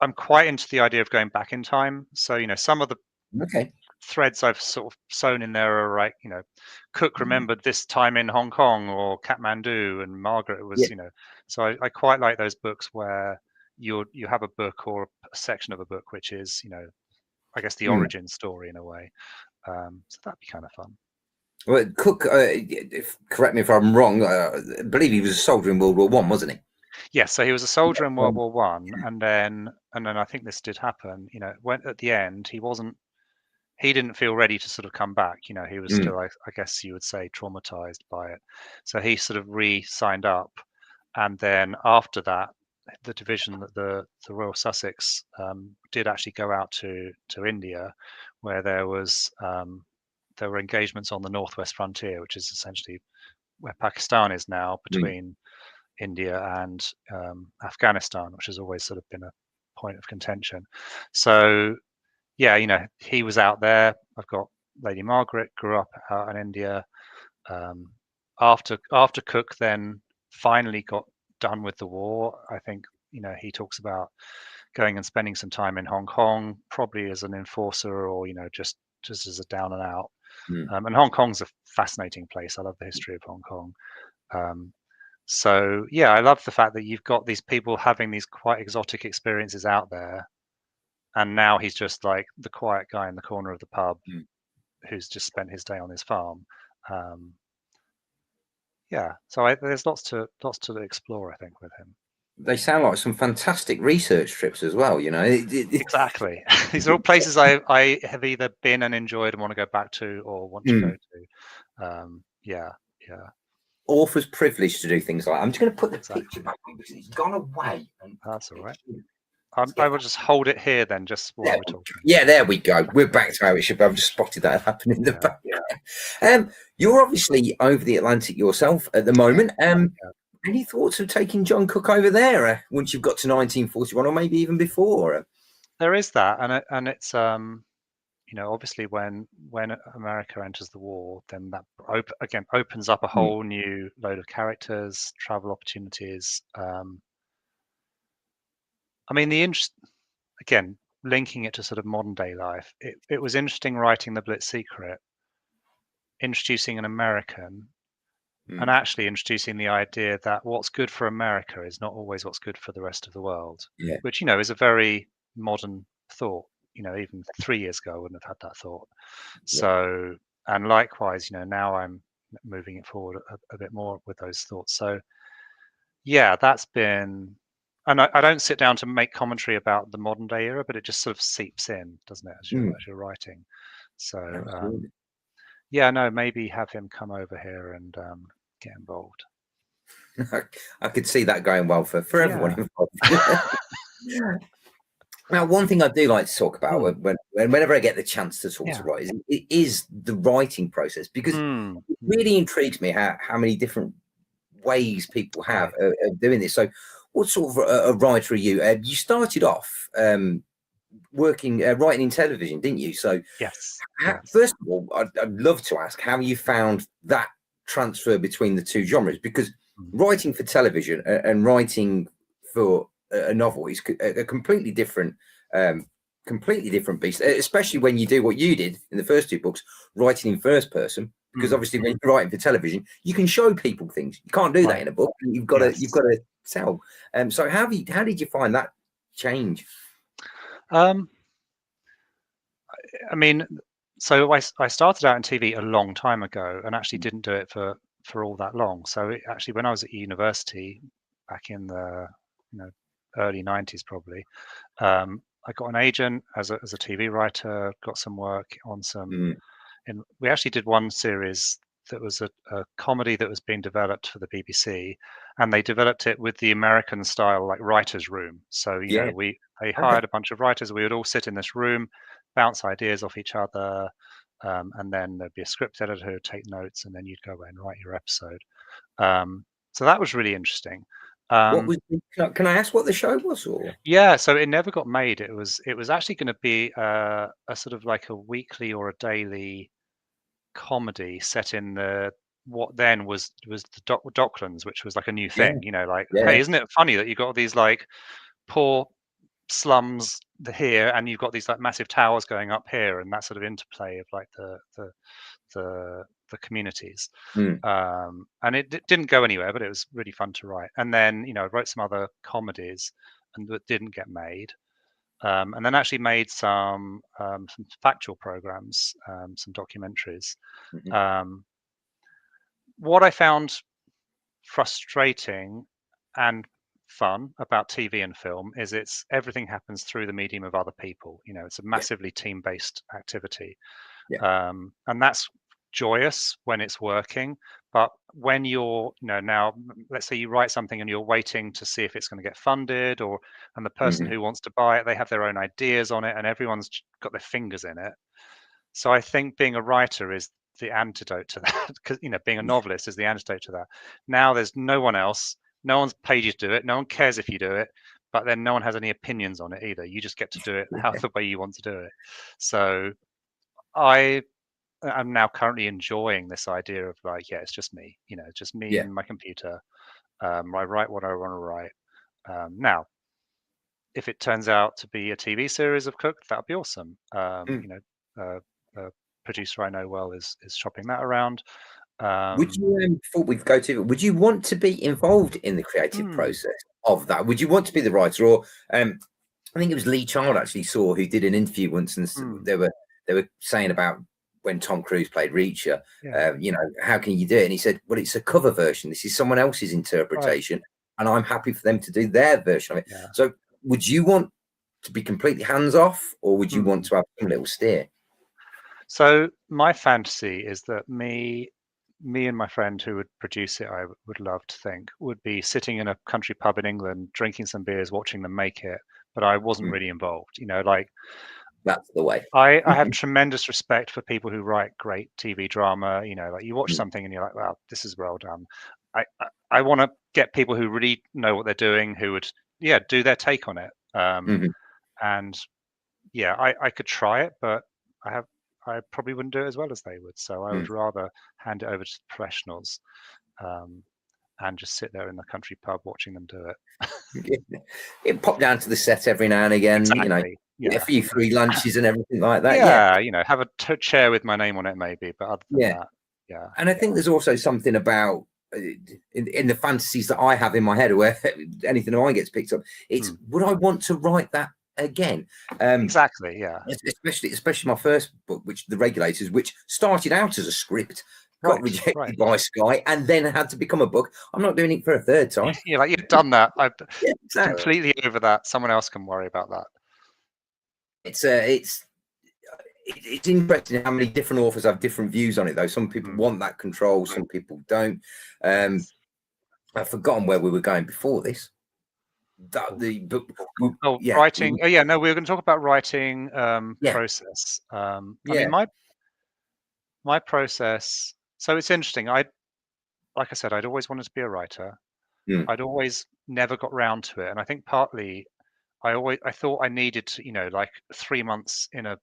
I'm quite into the idea of going back in time. So, you know, some of the threads I've sort of sewn in there are like, you know, Cook remembered this time in Hong Kong or Kathmandu, and Margaret was, you know. So I quite like those books where you have a book or a section of a book which is, you know, I guess the origin story in a way. So that'd be kind of fun. Well, Cook, correct me if I'm wrong, I believe he was a soldier in World War One, wasn't he? Yes, so he was a soldier in World War One, and then I think this did happen. You know, when at the end he didn't feel ready to sort of come back. You know, he was still, I guess you would say, traumatized by it. So he sort of re-signed up, and then after that, the division that the Royal Sussex did actually go out to India, where there were engagements on the northwest frontier, which is essentially where Pakistan is now, between India and Afghanistan, which has always sort of been a point of contention. So yeah, you know, he was out there. I've got Lady Margaret, grew up out in India. after Cook then finally got done with the war, I think, he talks about going and spending some time in Hong Kong, probably as an enforcer or, just as a down and out. And Hong Kong's a fascinating place. I love the history of Hong Kong. So yeah, I love the fact that you've got these people having these quite exotic experiences out there, and now he's just like the quiet guy in the corner of the pub who's just spent his day on his farm. Yeah, so there's lots to explore, I think, with him. They sound like some fantastic research trips as well, Exactly. These are all places I have either been and enjoyed and want to go back to or want to go to. Yeah. Author's privilege to do things like that. I'm just going to put the picture back on because it's gone away. That's all right. I will just hold it here then, just while we're talking. Yeah, there we go. We're back to how it should be. I've just spotted that happening in the back. Yeah. You're obviously over the Atlantic yourself at the moment. Any thoughts of taking John Cook over there once you've got to 1941, or maybe even before? There is that, and it's obviously when America enters the war, then that again opens up a whole new load of characters, travel opportunities. I mean, again, linking it to sort of modern day life, it was interesting writing The Blitz Secret, introducing an American, and actually introducing the idea that what's good for America is not always what's good for the rest of the world, which, is a very modern thought. Even 3 years ago, I wouldn't have had that thought. So, and likewise, now I'm moving it forward a bit more with those thoughts. So, yeah, that's been, and I don't sit down to make commentary about the modern day era, but it just sort of seeps in, doesn't it, as you're writing. So, yeah, no, maybe have him come over here and get involved. I could see that going well for everyone involved. Now, one thing I do like to talk about whenever I get the chance to talk to writers is the writing process, because it really intrigues me how many different ways people have of doing this. So what sort of a writer are you? You started off writing in television, didn't you? So yes. First of all, I'd love to ask how you found that transfer between the two genres, because writing for television and writing for a novel is a completely different beast, especially when you do what you did in the first two books, writing in first person, because obviously when you're writing for television, you can show people things. You can't do that in a book. You've got to tell. So how did you find that change? I mean, so I started out in TV a long time ago and actually didn't do it for all that long. So actually, when I was at university back in the early 90s, probably, I got an agent as a TV writer, got some work on some. And we actually did one series that was a comedy that was being developed for the BBC, and they developed it with the American style, like writers' room. So they hired a bunch of writers. We would all sit in this room, bounce ideas off each other, and then there'd be a script editor who would take notes, and then you'd go away and write your episode. So that was really interesting. Can I ask what the show was? Or yeah, so it never got made. It was actually going to be a sort of like a weekly or a daily comedy set in what then was the Docklands, which was like a new thing. Hey, isn't it funny that you've got these like poor slums here, and you've got these like massive towers going up here, and that sort of interplay of like the communities. And it didn't go anywhere, but it was really fun to write. And then I wrote some other comedies and that didn't get made. And then actually made some factual programs, some documentaries. What I found frustrating and fun about TV and film is everything happens through the medium of other people. It's a massively team-based activity, and that's joyous when it's working. But when you're now, let's say you write something and you're waiting to see if it's going to get funded, and the person who wants to buy it, they have their own ideas on it, and everyone's got their fingers in it. So I think being a writer is the antidote to that, because being a novelist is the antidote to that. Now there's no one else, no one's paid you to do it, no one cares if you do it, but then no one has any opinions on it either. You just get to do it the way you want to do it. So I I'm now currently enjoying this idea of like, yeah, it's just me, just me and my computer. I write what I want to write. Now, if it turns out to be a TV series of Cook, that'd be awesome. A producer I know well is shopping that around. Would you, before we go to it, would you want to be involved in the creative process of that? Would you want to be the writer? Or I think it was Lee Child actually saw, who did an interview once, and they were saying about when Tom Cruise played Reacher, how can you do it? And he said, well, it's a cover version. This is someone else's interpretation, and I'm happy for them to do their version of it. Yeah. So would you want to be completely hands off, or would you want to have some little steer? So my fantasy is that me and my friend who would produce it, I would love to think, would be sitting in a country pub in England, drinking some beers, watching them make it, but I wasn't really involved. Like, that's the way. I have tremendous respect for people who write great TV drama. Like you watch something and you're like, wow, this is well done. I want to get people who really know what they're doing, who would do their take on it. And I could try it, but I probably wouldn't do it as well as they would. So I would rather hand it over to professionals and just sit there in the country pub watching them do it. It pop down to the set every now and again, exactly. A few free lunches and everything like that. Have a chair with my name on it maybe, but other than that, And I think there's also something about in the fantasies that I have in my head, where anything of mine gets picked up, it's would I want to write that again? Exactly, yeah. Especially my first book, which The Regulators, which started out as a script, got rejected by Sky, and then had to become a book. I'm not doing it for a third time. You've done that. I'm completely over that. Someone else can worry about that. It's interesting how many different authors have different views on it, though. Some people want that control, some people don't. I've forgotten where we were going before this. Writing. We were going to talk about writing process. I mean, my process. So it's interesting. Like I said, I'd always wanted to be a writer. I'd always never got round to it, and I think partly I thought I needed to, like 3 months in a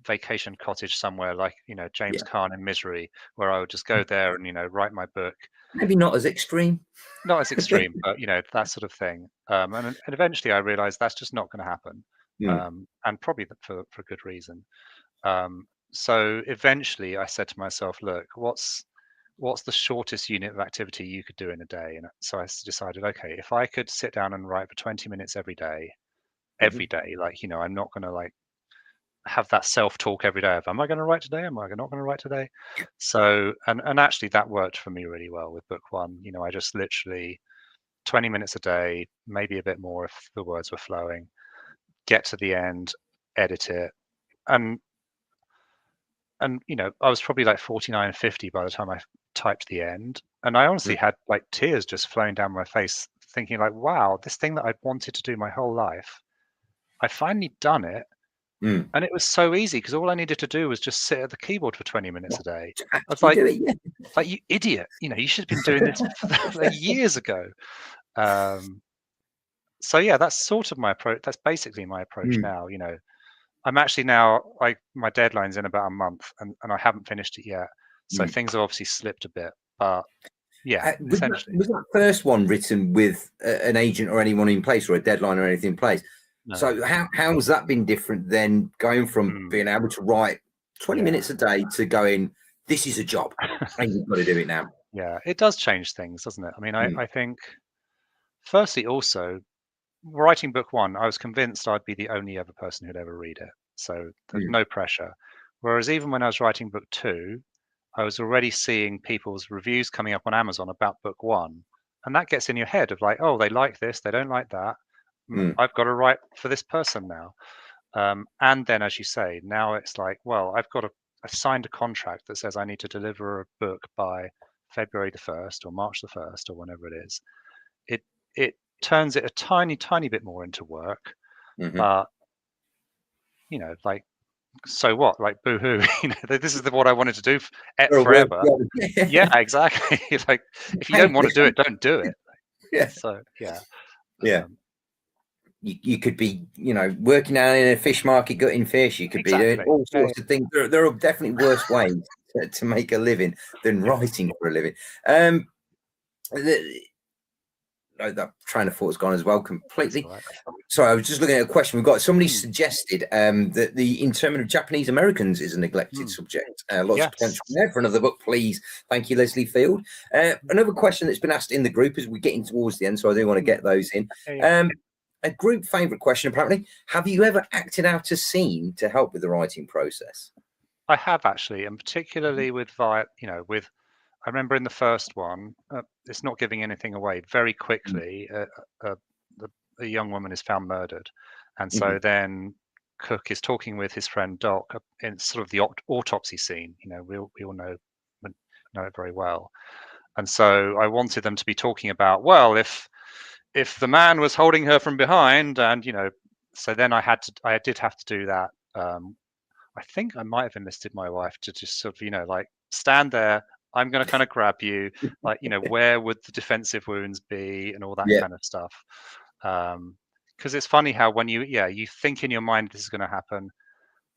vacation cottage somewhere, like James Caan in Misery, where I would just go there and write my book. Maybe not as extreme. Not as extreme, but that sort of thing. And eventually I realized that's just not going to happen, and probably for good reason. So eventually I said to myself, look, what's the shortest unit of activity you could do in a day? And so I decided, okay, if I could sit down and write for 20 minutes every day, like, I'm not going to like have that self-talk every day of, am I going to write today? Am I not going to write today? So, and actually that worked for me really well with book one. I just literally 20 minutes a day, maybe a bit more if the words were flowing, get to the end, edit it. And I was probably like 49, 50 by the time I typed the end. And I honestly had like tears just flowing down my face, thinking like, wow, this thing that I'd wanted to do my whole life, I finally done it. And it was so easy because all I needed to do was just sit at the keyboard for 20 minutes a day. I was like, you idiot, you should have been doing this like years ago. So yeah, that's sort of my approach. That's basically my approach now. I'm actually now, like, my deadline's in about a month and I haven't finished it yet. So things have obviously slipped a bit, but yeah. Was that first one written with an agent or anyone in place, or a deadline or anything in place? No. So how has that been different than going from being able to write 20 minutes a day to going, this is a job and you've got to do it now? Yeah, it does change things, doesn't it? I mean, I think, firstly, also, writing book one, I was convinced I'd be the only other person who'd ever read it. So there's no pressure. Whereas even when I was writing book two, I was already seeing people's reviews coming up on Amazon about book one. And that gets in your head of like, oh, they like this, they don't like that. I've got to write for this person now. And then, as you say, now it's like, well, I've signed a contract that says I need to deliver a book by February the 1st or March the 1st or whenever it is. It turns it a tiny, tiny bit more into work. But, like, so what? Like, boo-hoo, this is what I wanted to do forever. Yeah, exactly. Like, if you don't want to do it, don't do it. Yeah. So, yeah. Yeah. you could be, working out in a fish market gutting fish. You could be doing all sorts of things. There are definitely worse ways to make a living than writing for a living. That train of thought has gone as well completely. Right. Sorry, I was just looking at a question. We've got somebody suggested that the internment of Japanese Americans is a neglected subject. Lots of potential there for another book, please. Thank you, Leslie Field. Another question that's been asked in the group as we're getting towards the end, so I do want to get those in. A group favourite question, apparently. Have you ever acted out a scene to help with the writing process? I have actually, and particularly with I remember in the first one, it's not giving anything away. Very quickly, a young woman is found murdered, and so then Cook is talking with his friend Doc in sort of the autopsy scene. We all know it very well, and so I wanted them to be talking about, well, if the man was holding her from behind, and so then I did have to do that. I think I might have enlisted my wife to just sort of like stand there. I'm going to kind of grab you, like, where would the defensive wounds be and all that kind of stuff. Because it's funny how when you think in your mind this is going to happen.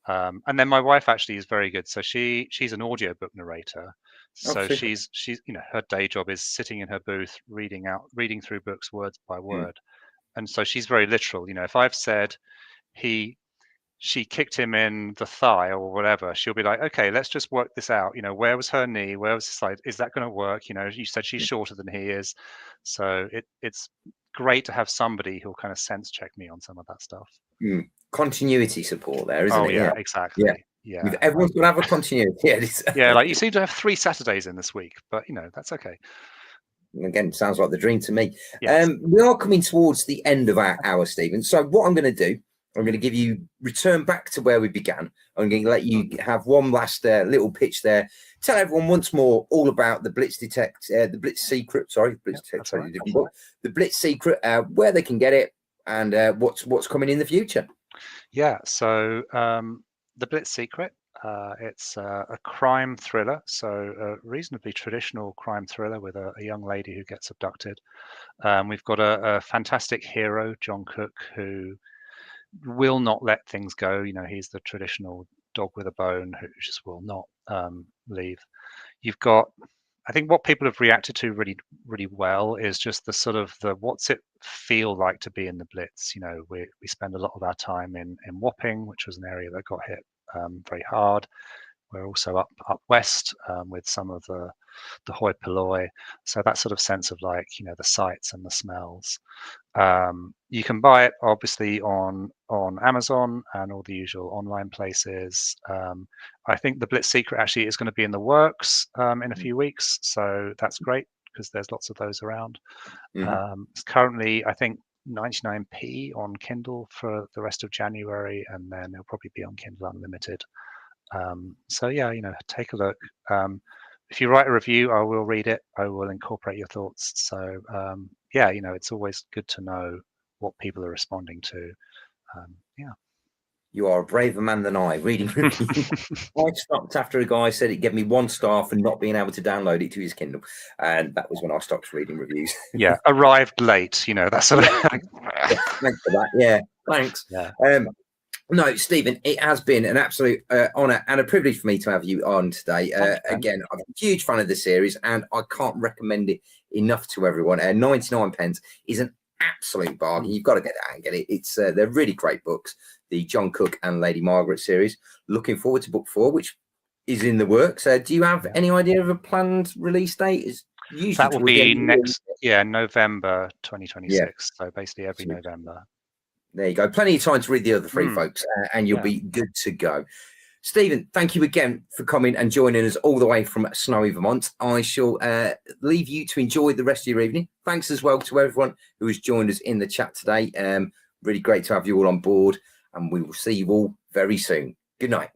And then my wife actually is very good. So she's an audiobook narrator. So she's her day job is sitting in her booth, reading through books word by word. And so she's very literal. If I've said she kicked him in the thigh or whatever, she'll be like, okay, let's just work this out. Where was her knee? Where was the side? Is that going to work? You said she's shorter than he is. So it's great to have somebody who'll kind of sense check me on some of that stuff. Continuity support there, isn't it? Oh, yeah, exactly. Yeah. Everyone's going to have a continuity. Yeah, like you seem to have 3 Saturdays in this week, but that's okay. Again, sounds like the dream to me. Yes. We are coming towards the end of our hour, Stephen. So what I'm going to do, I'm going to return back to where we began. I'm going to let you have one last little pitch there. Tell everyone once more all about the Blitz Secret. Sorry, the Blitz Secret, where they can get it, and what's coming in the future. Yeah, so the Blitz Secret, it's a crime thriller, so a reasonably traditional crime thriller with a young lady who gets abducted. We've got a fantastic hero, John Cook, who will not let things go. He's the traditional dog with a bone who just will not leave. You've got, I think what people have reacted to really, really well is just the sort of what's it feel like to be in the Blitz. We spend a lot of our time in Wapping, which was an area that got hit very hard. We're also up west with some of the hoi polloi. So that sort of sense of like, the sights and the smells. You can buy it obviously on Amazon and all the usual online places. I think the Blitz Secret actually is going to be in the works in a few weeks, so that's great because there's lots of those around. It's currently, I think, 99p on Kindle for the rest of January, and then it'll probably be on Kindle Unlimited. So yeah, take a look. If you write a review, I will read it. I will incorporate your thoughts. So yeah, it's always good to know what people are responding to. Yeah. You are a braver man than I, reading reviews. I stopped after a guy said it gave me 1 star for not being able to download it to his Kindle. And that was when I stopped reading reviews. Yeah, arrived late, that sort of Thanks for that. Yeah, thanks. Yeah. No, Stephen, it has been an absolute honour and a privilege for me to have you on today. Again, I'm a huge fan of the series and I can't recommend it enough to everyone. 99p is an absolute bargain. You've got to get it out and get it. It's they're really great books. The John Cook and Lady Margaret series. Looking forward to book 4, which is in the works. Do you have any idea of a planned release date? That will be November 2026. So basically every November. There you go. Plenty of time to read the other 3, folks, and you'll be good to go. Stephen, thank you again for coming and joining us all the way from snowy Vermont. I shall leave you to enjoy the rest of your evening. Thanks as well to everyone who has joined us in the chat today. Really great to have you all on board, and we will see you all very soon. Good night.